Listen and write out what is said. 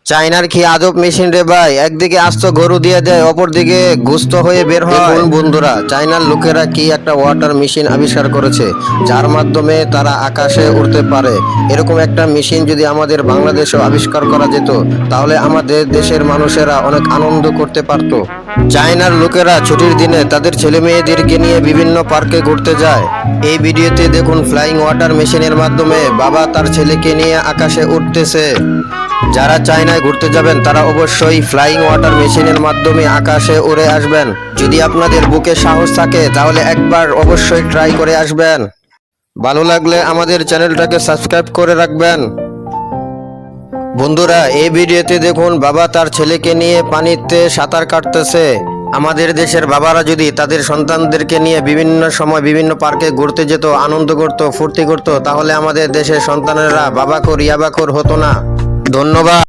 চায়নার কি আজব মেশিন রে ভাই, একদিকে আস্ত গরু দিয়ে দেয়, অপরদিকে গুস্ত হয়ে বের হয়। দেখুন বন্ধুরা, চায়নার লোকেরা কি একটা ওয়াটার মেশিন আবিষ্কার করেছে, যার মাধ্যমে তারা আকাশে উড়তে পারে। এরকম একটা মেশিন যদি আমাদের বাংলাদেশেও আবিষ্কার করা যেত, তাহলে আমাদের দেশের মানুষেরা অনেক আনন্দ করতে পারত। চায়নার লোকেরা ছুটির দিনে তাদের ছেলে মেয়েদেরকে নিয়ে বিভিন্ন পার্কে ঘুরতে যায়। এই ভিডিওতে দেখুন ফ্লাইং ওয়াটার মেশিনের মাধ্যমে বাবা তার ছেলেকে নিয়ে আকাশে উঠতেছে। যারা চায়নায় ঘুরতে যাবেন তারা অবশ্যই ফ্লাইং ওয়াটার মেশিনের মাধ্যমে আকাশে উড়ে আসবেন। যদি আপনাদের বুকে সাহস থাকে তাহলে একবার অবশ্যই ট্রাই করে আসবেন। ভালো লাগলে আমাদের চ্যানেলটাকে সাবস্ক্রাইব করে রাখবেন। বন্ধুরা, এই ভিডিওতে দেখুন বাবা তার ছেলেকে নিয়ে পানিতে সাঁতার কাটতেছে। আমাদের দেশের বাবারা যদি তাদের সন্তানদেরকে নিয়ে বিভিন্ন সময় বিভিন্ন পার্কে ঘুরতে যেত, আনন্দ করত, ফুর্তি করত, তাহলে আমাদের দেশের সন্তানেরা বাবাখোর ইয়াবাখোর হতো না। ধন্যবাদ।